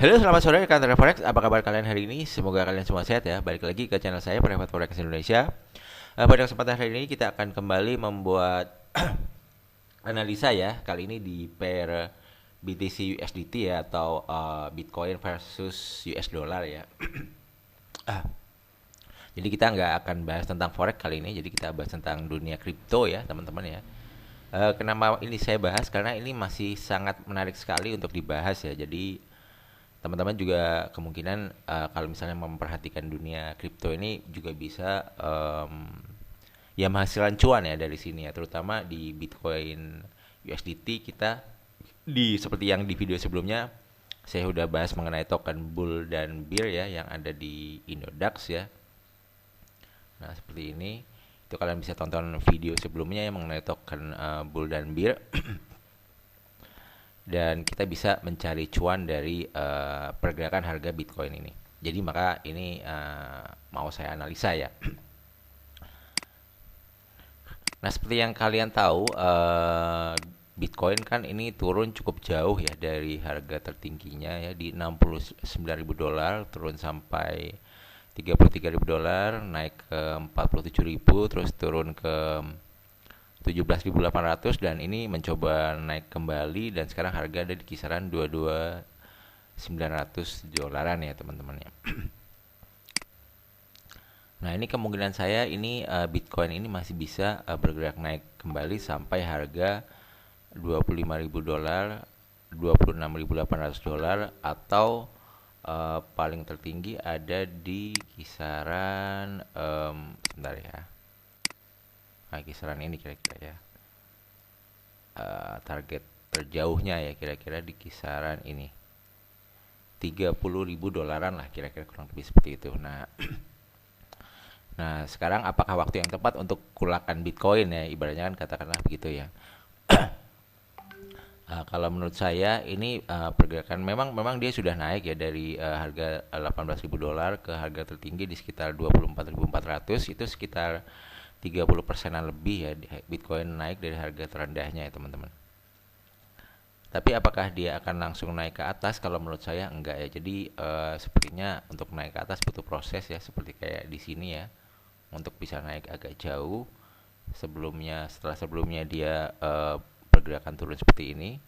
Halo, selamat sore rekan trader Forex. Apa kabar kalian hari ini? Semoga kalian semua sehat ya. Balik lagi ke channel saya, Private Forex Indonesia. Pada kesempatan hari ini kita akan kembali membuat analisa ya. Kali ini di pair BTC USDT ya, atau Bitcoin versus US dollar ya. Jadi kita nggak akan bahas tentang forex kali ini. Jadi kita bahas tentang dunia kripto ya, teman-teman ya. Kenapa ini saya bahas? Karena ini masih sangat menarik sekali untuk dibahas ya. Jadi teman-teman juga kemungkinan kalau misalnya memperhatikan dunia kripto ini juga bisa ya menghasilkan cuan ya dari sini ya, terutama di Bitcoin USDT kita seperti yang di video sebelumnya saya udah bahas mengenai token bull dan bear ya yang ada di Indodax ya. Nah, seperti ini. Itu kalian bisa tonton video sebelumnya yang mengenai token bull dan bear. Dan kita bisa mencari cuan dari pergerakan harga Bitcoin ini. Jadi maka ini mau saya analisa ya. Nah, seperti yang kalian tahu, Bitcoin kan ini turun cukup jauh ya dari harga tertingginya ya di $69.000, turun sampai $33.000, naik ke $47.000, terus turun ke 17.800 dan ini mencoba naik kembali dan sekarang harga ada di kisaran 22.900 dolaran ya teman-teman ya. Nah, ini kemungkinan saya ini Bitcoin ini masih bisa bergerak naik kembali sampai harga $25.000, $26.800 atau paling tertinggi ada di kisaran sebentar ya. Nah, kisaran ini kira-kira ya. Target terjauhnya ya kira-kira di kisaran ini. $30.000 lah kira-kira, kurang lebih seperti itu. Nah, sekarang apakah waktu yang tepat untuk kulakan Bitcoin ya, ibaratnya kan katakanlah begitu ya. Kalau menurut saya ini pergerakan memang dia sudah naik ya dari harga $18.000 ke harga tertinggi di sekitar 24.400, itu sekitar 30%-an lebih ya Bitcoin naik dari harga terendahnya ya teman-teman. Tapi apakah dia akan langsung naik ke atas? Kalau menurut saya enggak ya. Jadi sepertinya untuk naik ke atas butuh proses ya, seperti kayak di sini ya. Untuk bisa naik agak jauh setelah sebelumnya dia pergerakan turun seperti ini.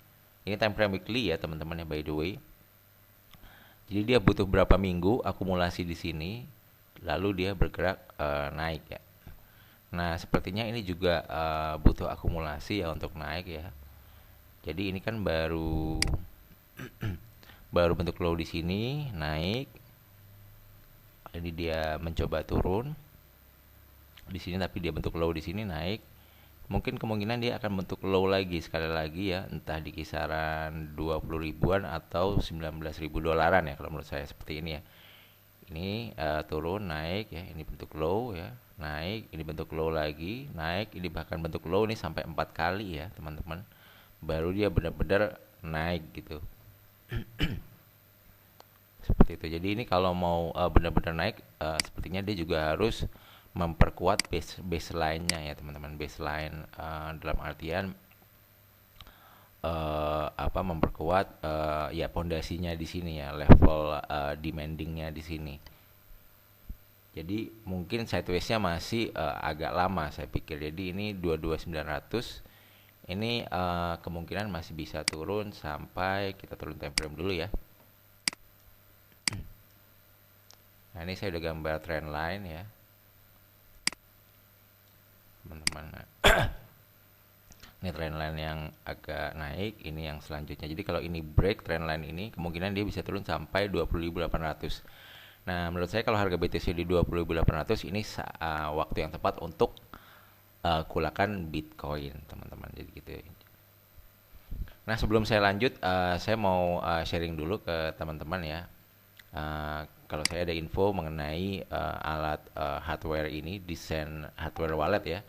Ini time frame weekly ya teman-teman ya, by the way. Jadi dia butuh berapa minggu akumulasi di sini, lalu dia bergerak naik ya. Nah, sepertinya ini juga butuh akumulasi ya untuk naik ya. Jadi ini kan baru bentuk low di sini, naik. Jadi dia mencoba turun di sini, tapi dia bentuk low di sini, naik. Mungkin kemungkinan dia akan bentuk low lagi sekali lagi ya, entah di kisaran 20 ribuan atau 19.000 dolaran ya, kalau menurut saya seperti ini ya. Ini turun, naik ya, ini bentuk low ya, naik, ini bentuk low lagi, naik, ini bahkan bentuk low ini sampai 4 kali ya teman-teman, baru dia benar-benar naik gitu. Seperti itu. Jadi ini kalau mau benar-benar naik, sepertinya dia juga harus memperkuat baseline-nya ya teman-teman. Baseline dalam artian memperkuat ya pondasinya di sini ya, level demandingnya di sini. Jadi mungkin sideways-nya masih agak lama saya pikir. Jadi ini 22.900 ini kemungkinan masih bisa turun sampai kita turun time frame dulu ya. Nah, ini saya udah gambar trend line ya teman-teman. Ini trend line yang agak naik, ini yang selanjutnya. Jadi kalau ini break trend line ini, kemungkinan dia bisa turun sampai 20.800. Nah, menurut saya kalau harga BTC di 20.800 ini waktu yang tepat untuk kulakan Bitcoin, teman-teman. Jadi gitu. Nah, sebelum saya lanjut, saya mau sharing dulu ke teman-teman ya. Kalau saya ada info mengenai alat hardware ini, desain hardware wallet ya.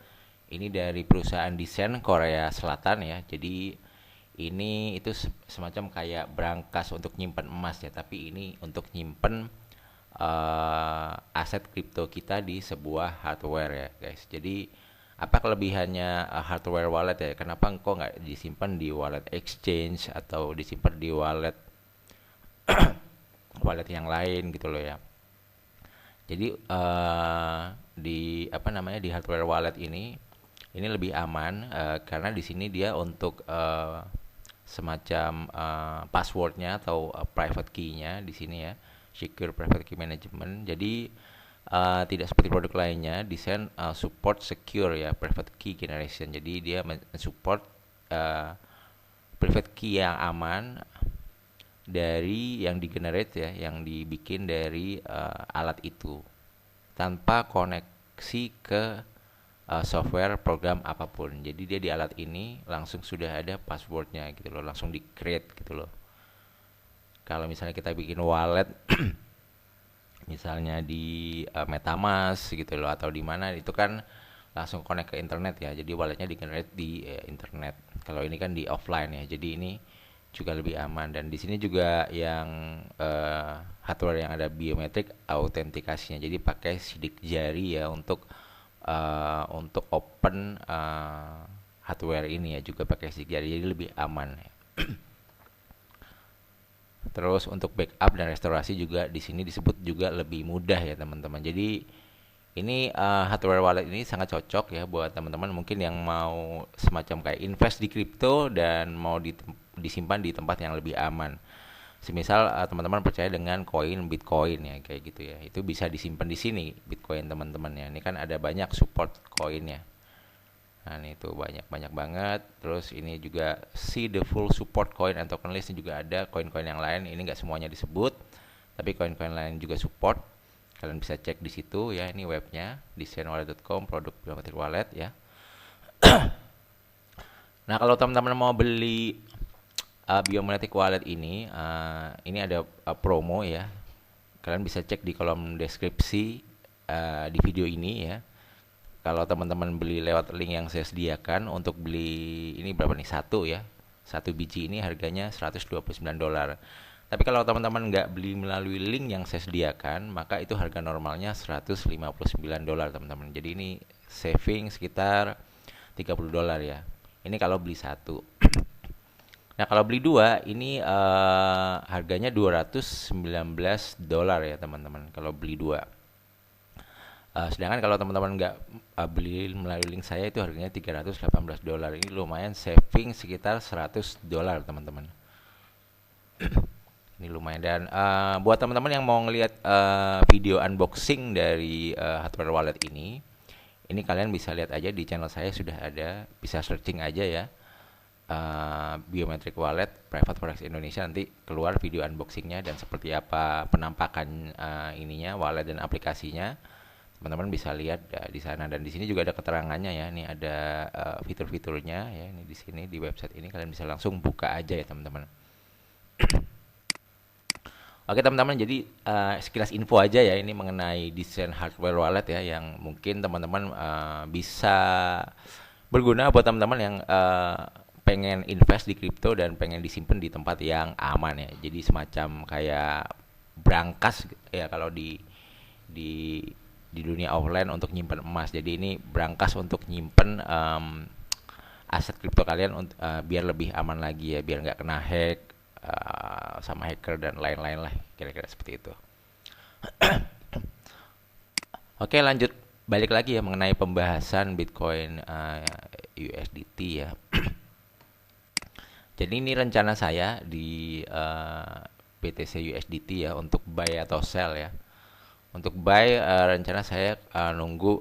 Ini dari perusahaan desain Korea Selatan ya. Jadi ini itu semacam kayak brankas untuk nyimpen emas ya, tapi ini untuk nyimpen aset kripto kita di sebuah hardware ya guys. Jadi apa kelebihannya hardware wallet ya? Kenapa engkau nggak disimpan di wallet exchange atau disimpan di wallet wallet yang lain gitu loh ya. Jadi di apa namanya, di hardware wallet ini lebih aman karena di sini dia untuk semacam passwordnya atau private key-nya di sini ya, secure private key management. Jadi tidak seperti produk lainnya, desain support secure ya private key generation. Jadi dia mensupport private key yang aman dari yang digenerate ya, yang dibikin dari alat itu tanpa koneksi ke software program apapun. Jadi dia di alat ini langsung sudah ada passwordnya gitu loh, langsung di create gitu loh. Kalau misalnya kita bikin wallet misalnya di MetaMask gitu loh atau di mana, itu kan langsung connect ke internet ya. Jadi walletnya di generate di internet. Kalau ini kan di offline ya. Jadi ini juga lebih aman, dan di sini juga yang hardware yang ada biometrik autentikasinya. Jadi pakai sidik jari ya untuk open hardware ini ya, juga pakai sidik jari, jadi lebih aman ya. Terus untuk backup dan restorasi juga di sini disebut juga lebih mudah ya teman-teman. Jadi ini hardware wallet ini sangat cocok ya buat teman-teman mungkin yang mau semacam kayak invest di kripto dan mau disimpan di tempat yang lebih aman. Semisal teman-teman percaya dengan koin Bitcoin ya kayak gitu ya, itu bisa disimpan di sini Bitcoin teman-teman ya. Ini kan ada banyak support koinnya. Nah ini tuh banyak banget. Terus ini juga see the full support coin and token list, juga ada koin-koin yang lain. Ini nggak semuanya disebut, tapi koin-koin lain juga support. Kalian bisa cek di situ ya. Ini webnya designwallet.com, produk biometric wallet ya. Nah kalau teman-teman mau beli biometric wallet ini ada promo ya. Kalian bisa cek di kolom deskripsi di video ini ya. Kalau teman-teman beli lewat link yang saya sediakan, untuk beli ini berapa nih? Satu biji ini harganya $129. Tapi kalau teman-teman nggak beli melalui link yang saya sediakan, maka itu harga normalnya $159 teman-teman. Jadi ini saving sekitar $30 ya. Ini kalau beli satu. Nah kalau beli dua ini harganya $219 ya teman-teman kalau beli dua. Sedangkan kalau teman-teman nggak beli melalui link saya, itu harganya $318. Ini lumayan saving sekitar $100 teman-teman. Ini lumayan. Dan buat teman-teman yang mau ngelihat video unboxing dari hardware wallet ini kalian bisa lihat aja di channel saya, sudah ada, bisa searching aja ya, biometric wallet private forex Indonesia. Nanti keluar video unboxingnya dan seperti apa penampakan ininya, wallet dan aplikasinya. Teman-teman bisa lihat di sana, dan di sini juga ada keterangannya ya. Ini ada fitur-fiturnya ya. Ini di sini di website ini kalian bisa langsung buka aja ya teman-teman. Oke teman-teman, jadi sekilas info aja ya ini mengenai desain hardware wallet ya, yang mungkin teman-teman bisa berguna buat teman-teman yang pengen invest di kripto dan pengen disimpan di tempat yang aman ya. Jadi semacam kayak brankas ya kalau di dunia offline untuk nyimpen emas. Jadi ini brankas untuk nyimpen aset kripto kalian biar lebih aman lagi ya, biar nggak kena hack sama hacker dan lain-lain lah, kira-kira seperti itu. Oke lanjut, balik lagi ya mengenai pembahasan Bitcoin USDT ya. Jadi ini rencana saya di BTC USDT ya untuk buy atau sell ya. Untuk buy rencana saya nunggu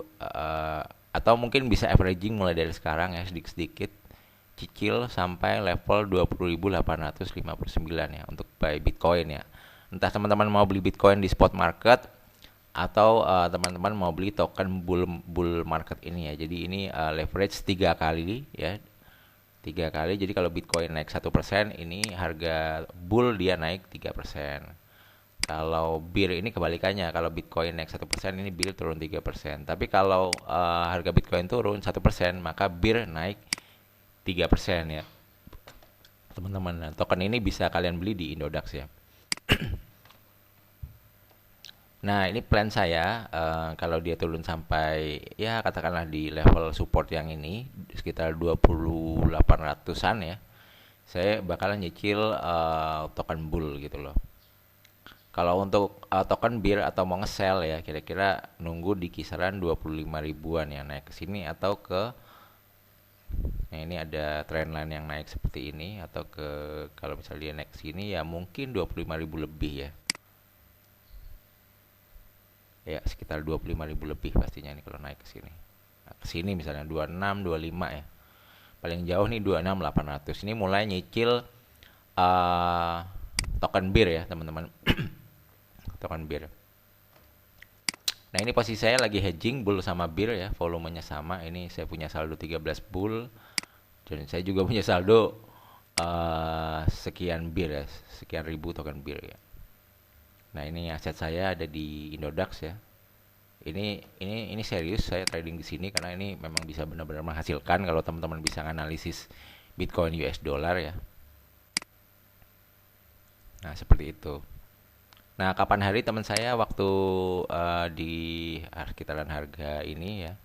atau mungkin bisa averaging mulai dari sekarang ya, sedikit-sedikit cicil sampai level 20.859 ya untuk buy Bitcoin ya. Entah teman-teman mau beli Bitcoin di spot market atau teman-teman mau beli token bull market ini ya. Jadi ini leverage 3 kali ya. 3 kali. Jadi kalau Bitcoin naik 1%, ini harga bull dia naik 3%. Kalau bear ini kebalikannya, kalau Bitcoin naik 1%, ini bear turun 3%. Tapi kalau harga Bitcoin turun 1%, maka bear naik 3% ya teman-teman. Nah, token ini bisa kalian beli di Indodax ya. Nah ini plan saya, kalau dia turun sampai ya katakanlah di level support yang ini sekitar 2800-an ya, saya bakalan nyicil token bull gitu loh. Kalau untuk token BIR atau mau nge-sell ya, kira-kira nunggu di kisaran 25 ribuan ya, naik ke sini atau ke, nah ini ada trendline yang naik seperti ini, atau ke, kalau misalnya dia naik ke sini ya mungkin 25 ribu lebih ya. Ya sekitar 25 ribu lebih pastinya nih kalau naik ke sini. Nah, ke sini misalnya 26, 25 ya. Paling jauh nih 26.800. Ini mulai nyicil uh, token BIR ya, teman-teman. Token BIR. Nah, ini posisi saya lagi hedging bull sama BIR ya, volumenya sama. Ini saya punya saldo 13 bull dan saya juga punya saldo sekian BIR ya, sekian ribu token BIR ya. Nah, ini aset saya ada di Indodax ya. Ini serius saya trading di sini karena ini memang bisa benar-benar menghasilkan kalau teman-teman bisa analisis Bitcoin US dollar ya. Nah, seperti itu. Nah, kapan hari teman saya waktu di sekitaran harga ini ya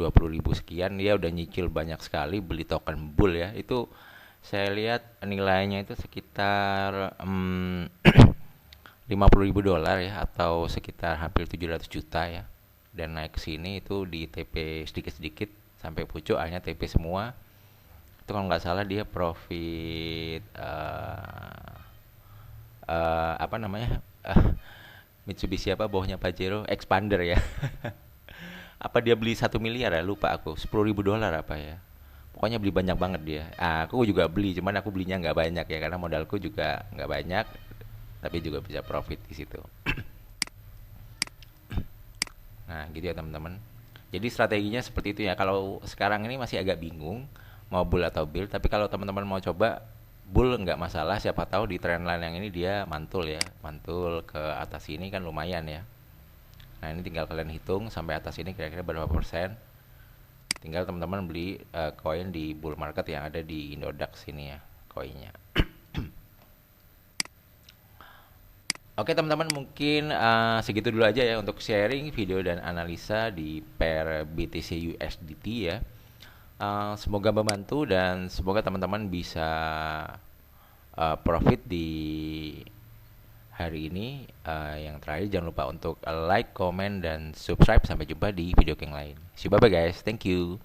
20.000 sekian, dia udah nyicil banyak sekali beli token bull ya. Itu saya lihat nilainya itu sekitar 50.000 dolar ya, atau sekitar hampir 700 juta ya. Dan naik ke sini itu di TP sedikit-sedikit sampai pucuk, akhirnya TP semua. Itu kalau nggak salah dia profit apa namanya? Mitsubishi apa bawahnya Pajero Expander ya. Apa dia beli 1 miliar ya, lupa aku, 10.000 dolar apa ya, pokoknya beli banyak banget dia. Aku juga beli, cuman aku belinya nggak banyak ya karena modalku juga nggak banyak, tapi juga bisa profit di situ. Nah gitu ya teman-teman, jadi strateginya seperti itu ya. Kalau sekarang ini masih agak bingung mau bull atau bear, tapi kalau teman-teman mau coba bull nggak masalah, siapa tahu di trendline yang ini dia mantul ya, mantul ke atas ini kan lumayan ya. Nah ini tinggal kalian hitung sampai atas ini kira-kira berapa persen. Tinggal teman-teman beli koin di bull market yang ada di Indodax ini ya, koinnya. Oke teman-teman, mungkin segitu dulu aja ya untuk sharing video dan analisa di pair BTC USDT ya. Semoga membantu dan semoga teman-teman bisa profit di hari ini. Yang terakhir jangan lupa untuk like, comment, dan subscribe. Sampai jumpa di video yang lain. See you, bye bye guys, thank you.